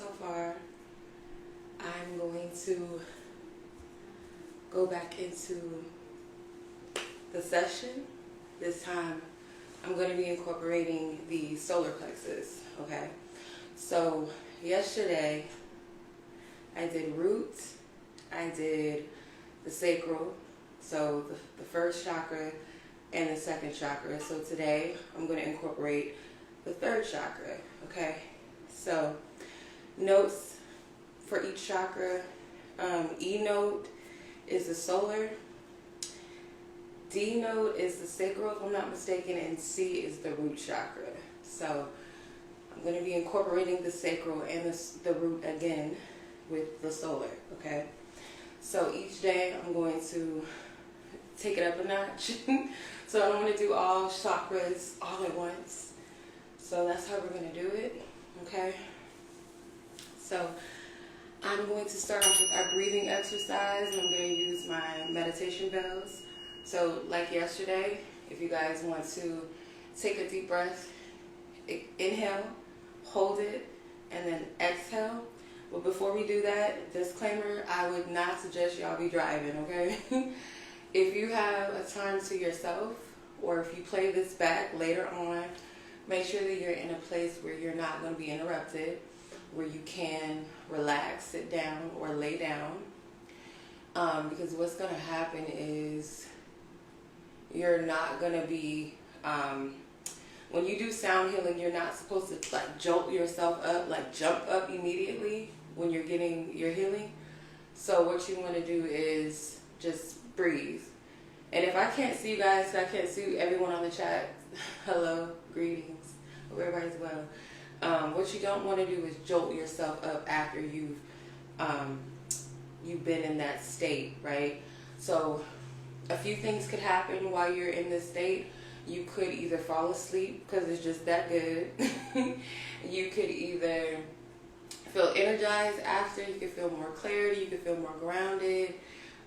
so far. I'm going to go back into the session. This time I'm going to be incorporating the solar plexus, okay? So yesterday I did root, I did the sacral, so the first chakra and the second chakra. So today I'm going to incorporate the third chakra, okay? So notes for each chakra, E note is the solar, D note is the sacral if I'm not mistaken, and C is the root chakra. So I'm going to be incorporating the sacral and the root again with the solar, okay? So each day I'm going to take it up a notch. So I don't want to do all chakras all at once. So that's how we're going to do it, okay? So I'm going to start off with our breathing exercise, and I'm going to use my meditation bells. So like yesterday, if you guys want to take a deep breath, inhale, hold it, and then exhale. But before we do that, disclaimer, I would not suggest y'all be driving, okay? If you have a time to yourself, or if you play this back later on, make sure that you're in a place where you're not going to be interrupted, where you can relax, sit down, or lay down. Because what's going to happen is you're not going to be, when you do sound healing, you're not supposed to like jolt yourself up, like jump up immediately when you're getting your healing. So what you want to do is just breathe. And if I can't see you guys, I can't see everyone on the chat. Hello, greetings. Hope everybody's well. What you don't want to do is jolt yourself up after you've been in that state, right? So a few things could happen while you're in this state. You could either fall asleep because it's just that good. You could either feel energized after, you could feel more clarity, you could feel more grounded.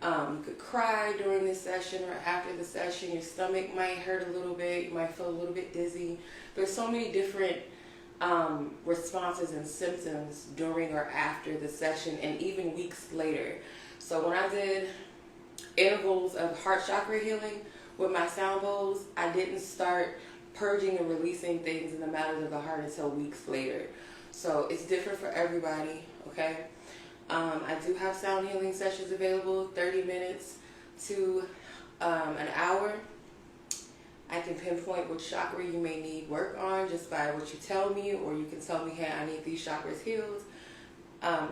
You could cry during this session or after the session. Your stomach might hurt a little bit. You might feel a little bit dizzy. There's so many different responses and symptoms during or after the session, and even weeks later. So when I did intervals of heart chakra healing with my sound bowls, I didn't start purging and releasing things in the matters of the heart until weeks later. So it's different for everybody, okay? I do have sound healing sessions available, 30 minutes to an hour. I can pinpoint which chakra you may need work on just by what you tell me, or you can tell me, hey, I need these chakras healed.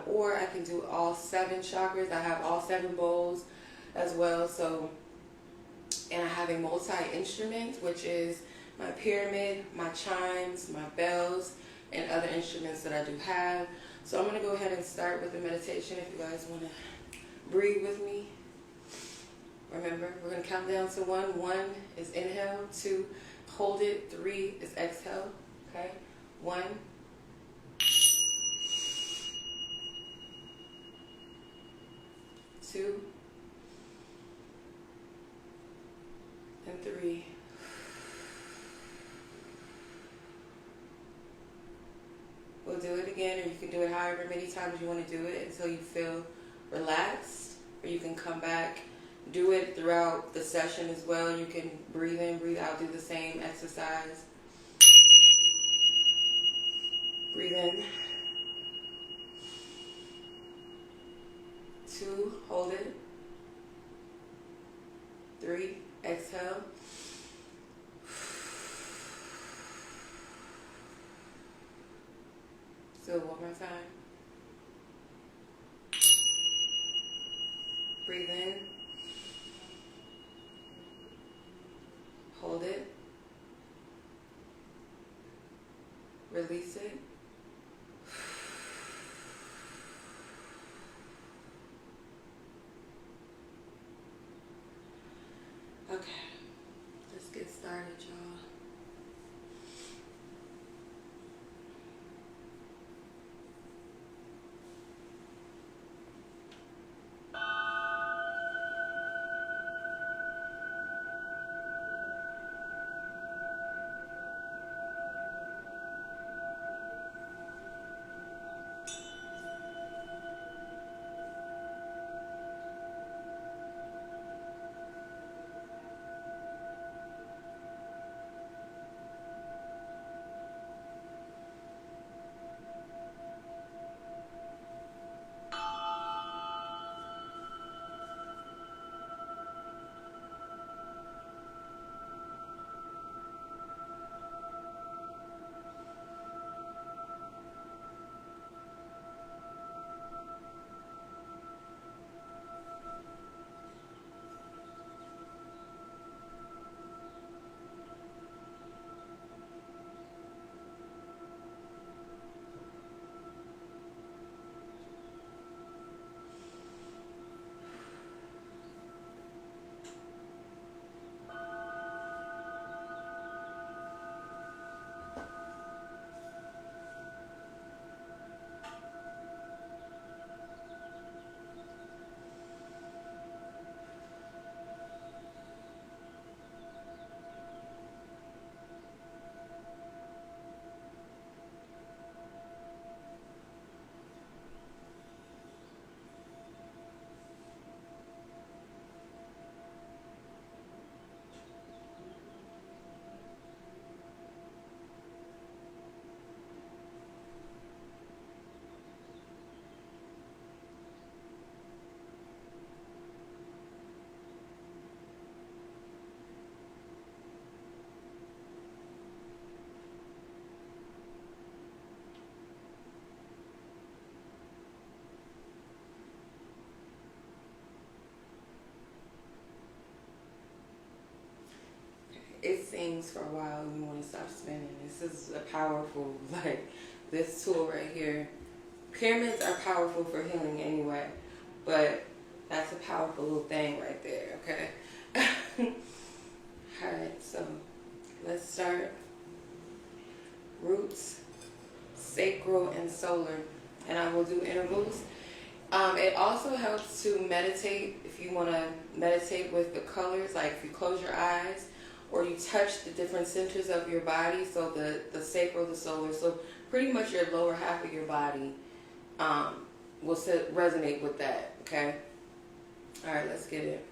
Or I can do all 7 chakras. I have all 7 bowls as well. So, and I have a multi-instrument, which is my pyramid, my chimes, my bells, and other instruments that I do have. So I'm going to go ahead and start with the meditation if you guys want to breathe with me. Remember, we're going to count down to 1. 1 is inhale. 2, hold it. 3 is exhale. Okay? 1. 2. And 3. We'll do it again, or you can do it however many times you want to do it until you feel relaxed, or you can come back, do it throughout the session as well. You can breathe in, breathe out, do the same exercise. Breathe in. 2, hold it. 3, exhale. 1 more time. Breathe in. Hold it. Release it. Okay, let's get started, y'all. it sings for a while and you want to stop spinning. This is a powerful, like, this tool right here. Pyramids are powerful for healing anyway, but that's a powerful little thing right there, okay? Alright, so let's start. Roots, sacral, and solar. And I will do intervals. It also helps to meditate if you want to meditate with the colors, like if you close your eyes or you touch the different centers of your body, so the sacral, the solar, so pretty much your lower half of your body will resonate with that, okay? All right, let's get it.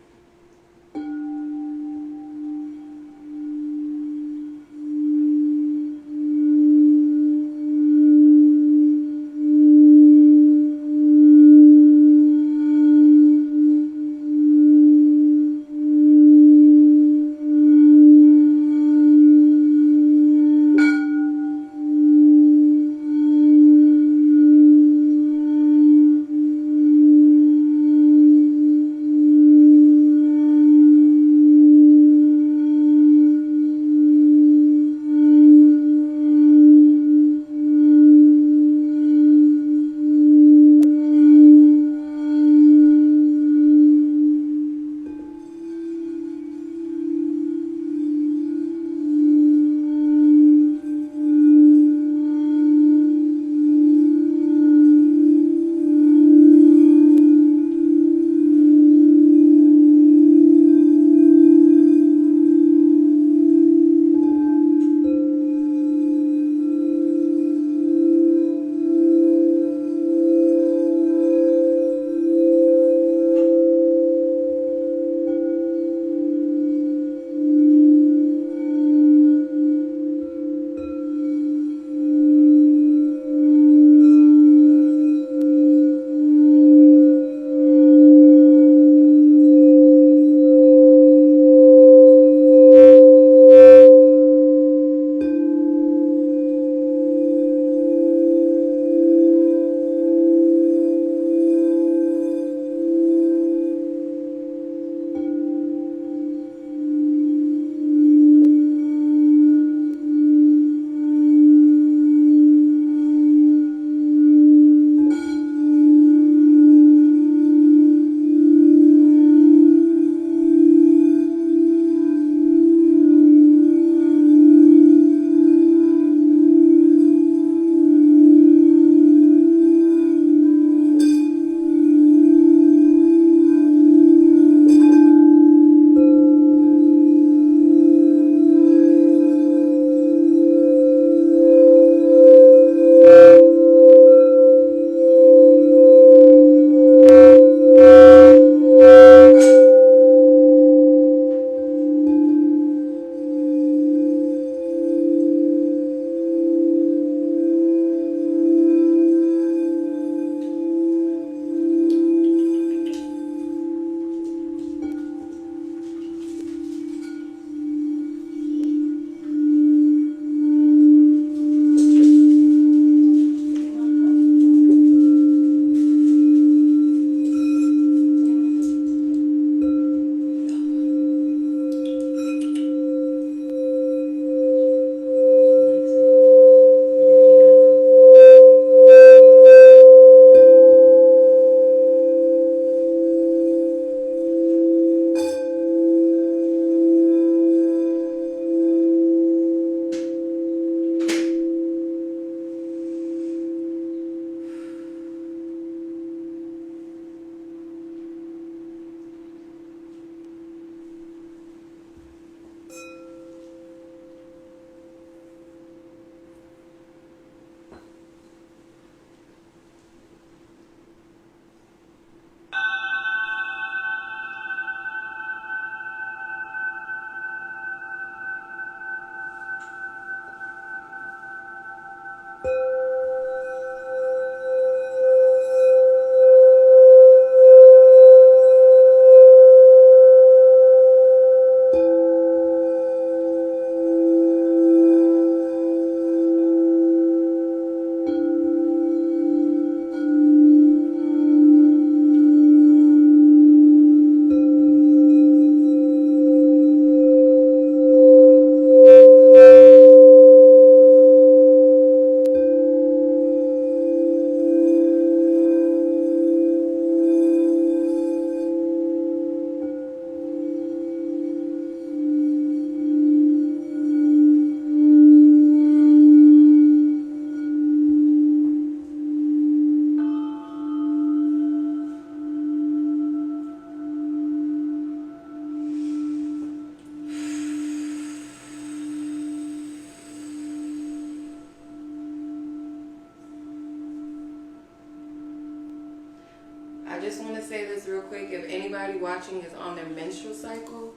just want to say this real quick. If anybody watching is on their menstrual cycle,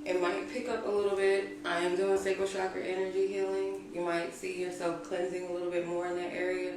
it might pick up a little bit. I am doing sacral chakra energy healing. You might see yourself cleansing a little bit more in that area.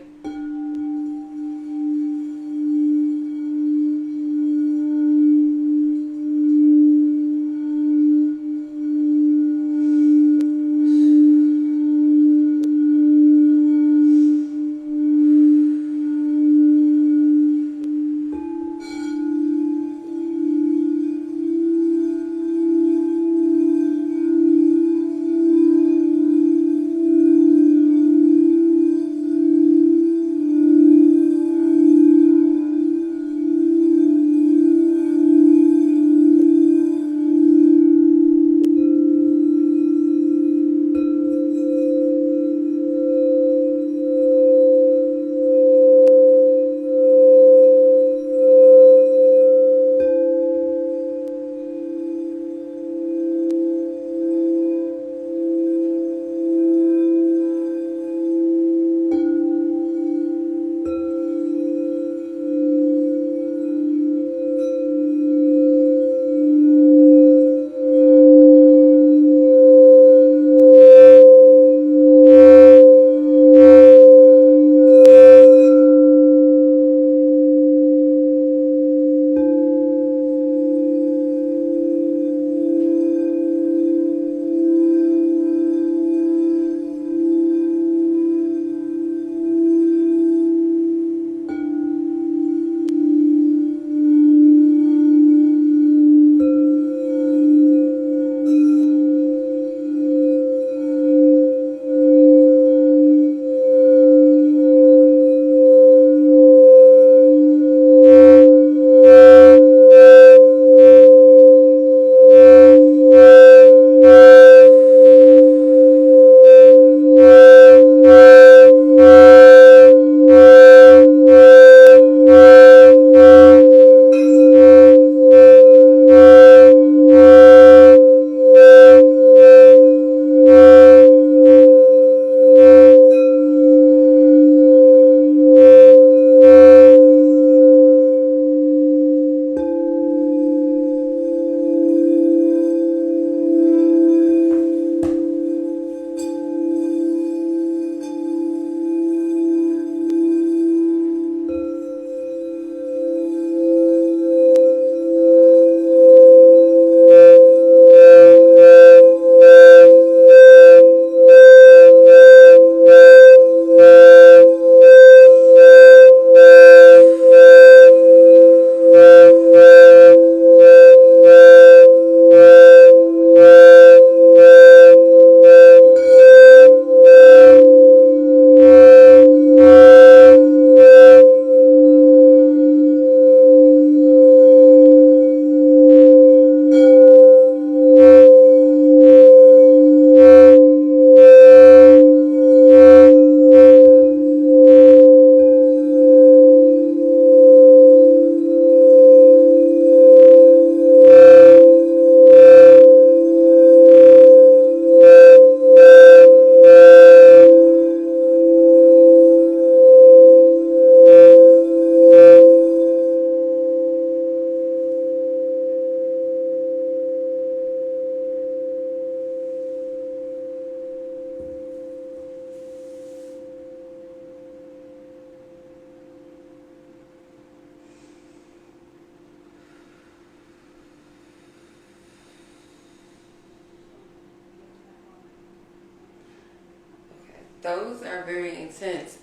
Those are very intense.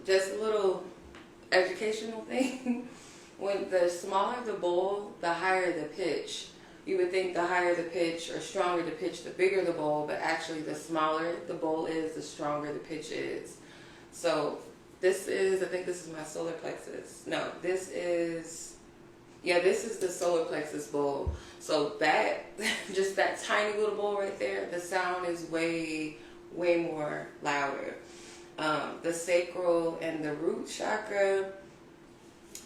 Just a little educational thing. When the smaller the bowl, the higher the pitch. You would think the higher the pitch or stronger the pitch, the bigger the bowl, but actually the smaller the bowl is, the stronger the pitch is. So this is, I think this is my solar plexus. No, this is the solar plexus bowl. So that, just that tiny little bowl right there, the sound is way more louder. The sacral and the root chakra,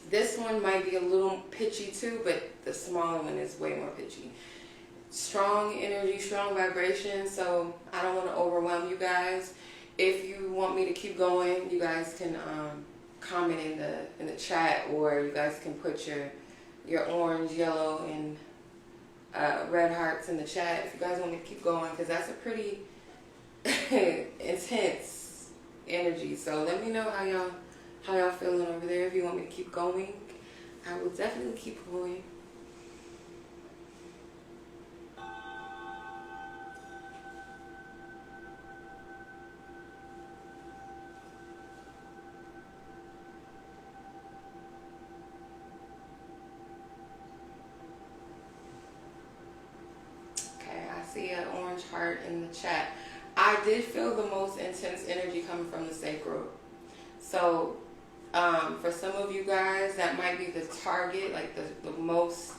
this one might be a little pitchy too, but the smaller one is way more pitchy. Strong energy, strong vibration, so I don't want to overwhelm you guys. If you want me to keep going, you guys can comment in the chat, or you guys can put your orange, yellow, and red hearts in the chat if you guys want me to keep going, because that's a pretty intense energy. So let me know how y'all feeling over there. If you want me to keep going, I will definitely keep going. See an orange heart in the chat. I did feel the most intense energy coming from the sacral. So for some of you guys, that might be the target, like the most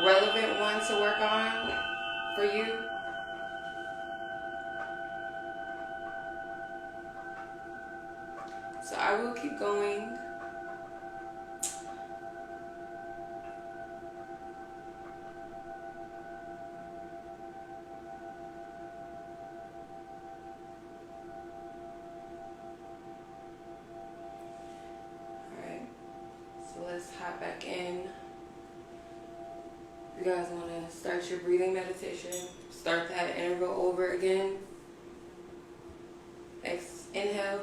relevant one to work on for you. So I will keep going. Let's hop back in. You guys want to start your breathing meditation, start that interval over again. Inhale,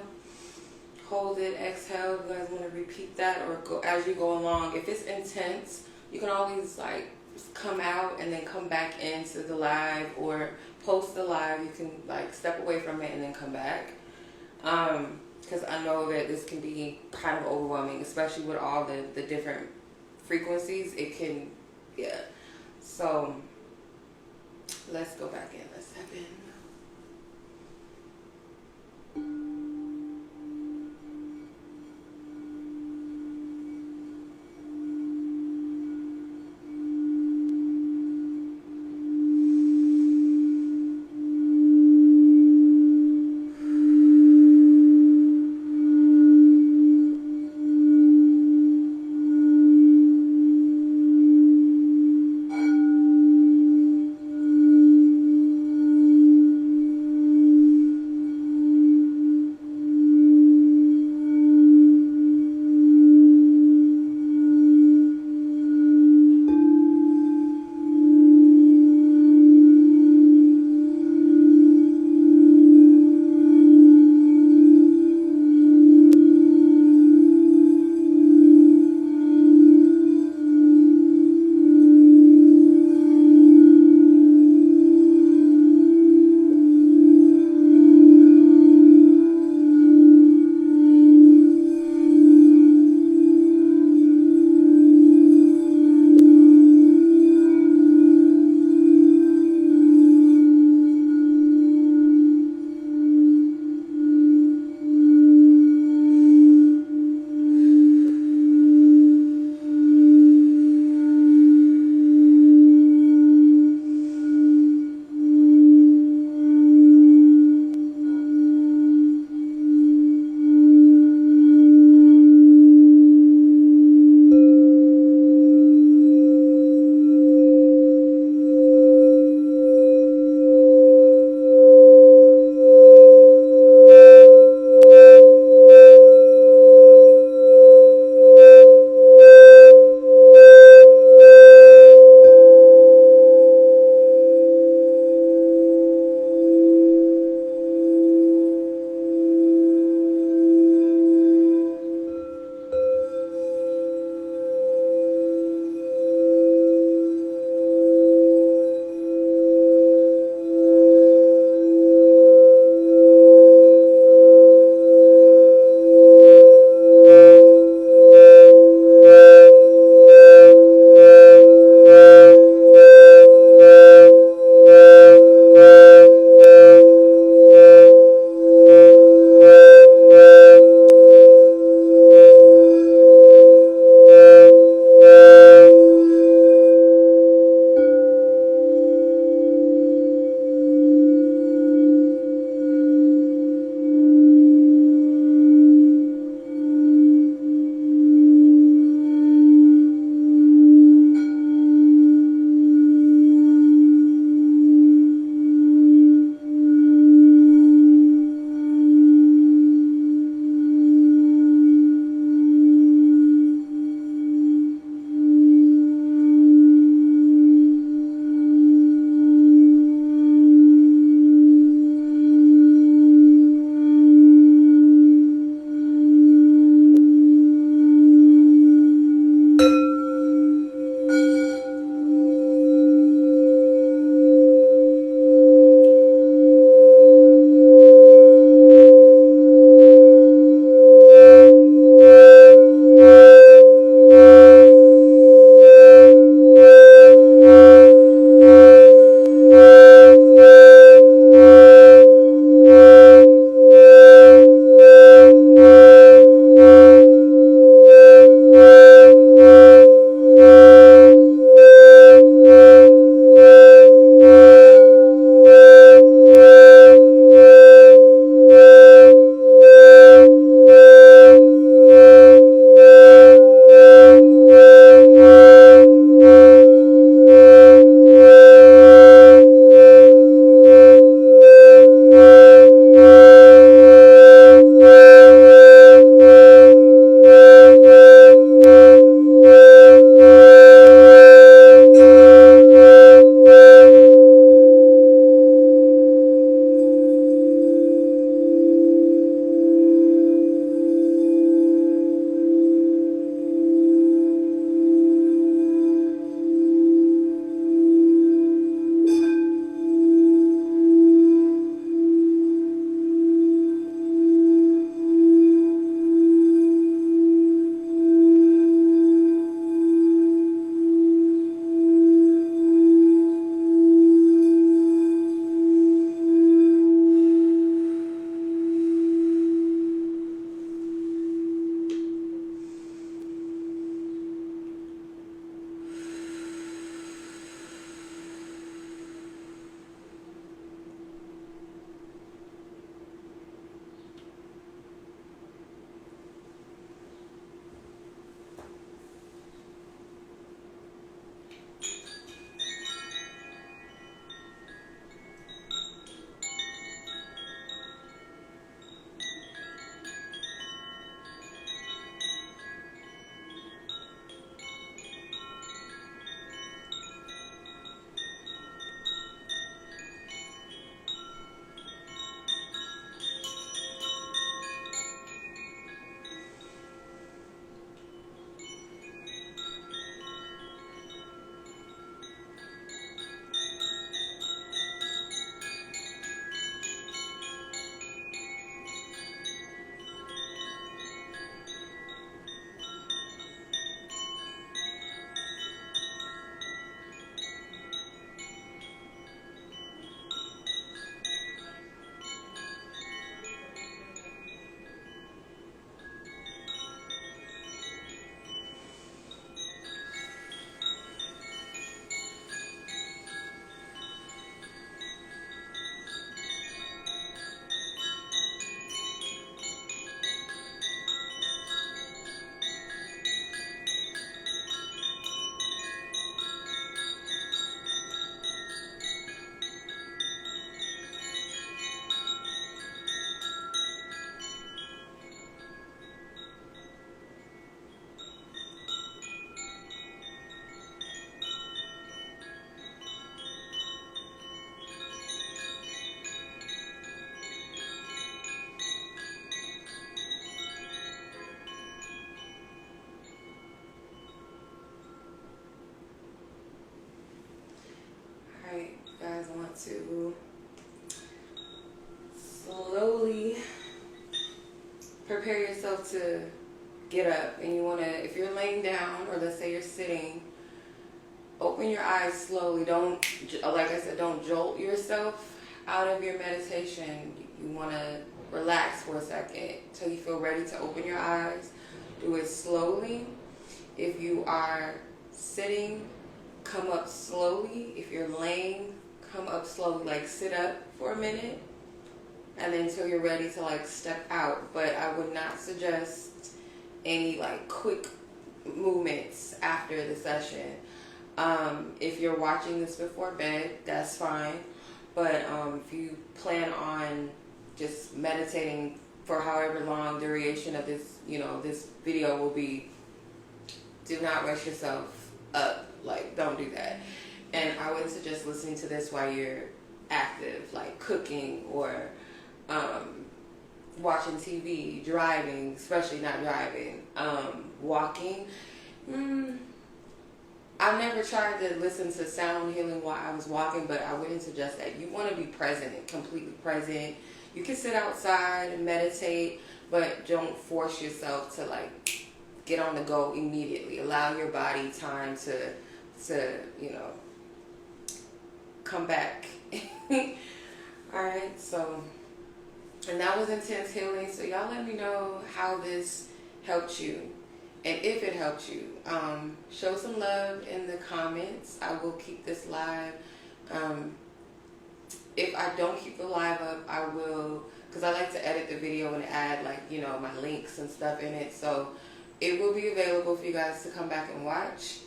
hold it, exhale. You guys want to repeat that, or go as you go along. If it's intense, you can always like come out and then come back into the live, or post the live. You can like step away from it and then come back. Because I know that this can be kind of overwhelming, especially with all the different frequencies. It can, yeah. So let's go back in. Let's step in. to slowly prepare yourself to get up. And you want to, if you're laying down, or let's say you're sitting, open your eyes slowly. Don't, like I said, don't jolt yourself out of your meditation. You want to relax for a second until you feel ready to open your eyes. Do it slowly. If you are sitting, come up slowly. If you're laying, come up slowly. Like sit up for a minute, and then until you're ready to like step out. But I would not suggest any like quick movements after the session. If you're watching this before bed, that's fine. But if you plan on just meditating for however long duration of this, this video will be, do not rush yourself up. Like, don't do that. And I wouldn't suggest listening to this while you're active, like cooking or watching TV, driving, especially not driving, walking. I've never tried to listen to sound healing while I was walking, but I wouldn't suggest that. You want to be present and completely present. You can sit outside and meditate, but don't force yourself to like get on the go immediately. Allow your body time to come back. Alright, so, and that was intense healing. So y'all let me know how this helped you. And if it helped you, show some love in the comments. I will keep this live. If I don't keep the live up, I will, because I like to edit the video and add like, my links and stuff in it. So it will be available for you guys to come back and watch.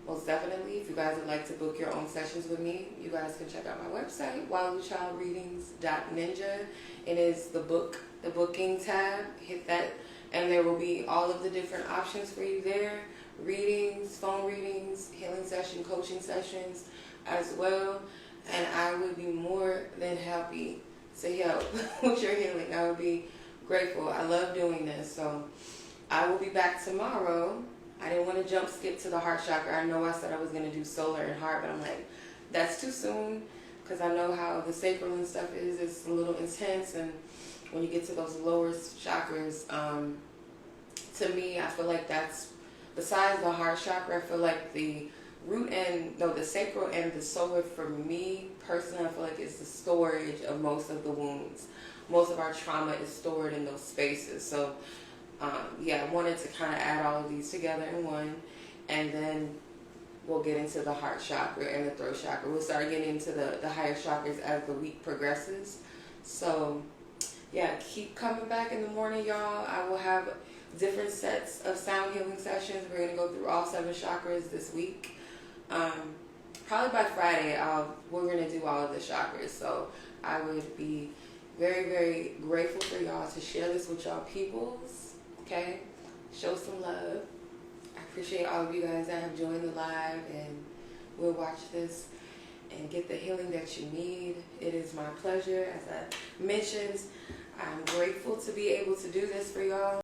Most definitely. If you guys would like to book your own sessions with me, you guys can check out my website, 𝗟𝗚𝗚readings.ninja. It is the booking tab. Hit that. And there will be all of the different options for you there. Readings, phone readings, healing session, coaching sessions as well. And I would be more than happy to help with your healing. I would be grateful. I love doing this. So I will be back tomorrow. I didn't want to skip to the heart chakra. I know I said I was going to do solar and heart, but I'm like, that's too soon. Because I know how the sacral and stuff is. It's a little intense. And when you get to those lower chakras, to me, I feel like that's, besides the heart chakra, I feel like the root and, the sacral and the solar, for me personally, I feel like it's the storage of most of the wounds. Most of our trauma is stored in those spaces. So, yeah, I wanted to kind of add all of these together in one, and then we'll get into the heart chakra and the throat chakra. We'll start getting into the higher chakras as the week progresses. So, yeah, keep coming back in the morning, y'all. I will have different sets of sound healing sessions. We're going to go through all 7 chakras this week. Probably by Friday, we're going to do all of the chakras. So I would be very, very grateful for y'all to share this with y'all peoples. Okay? Show some love. I appreciate all of you guys that have joined the live and will watch this and get the healing that you need. It is my pleasure. As I mentioned, I'm grateful to be able to do this for y'all.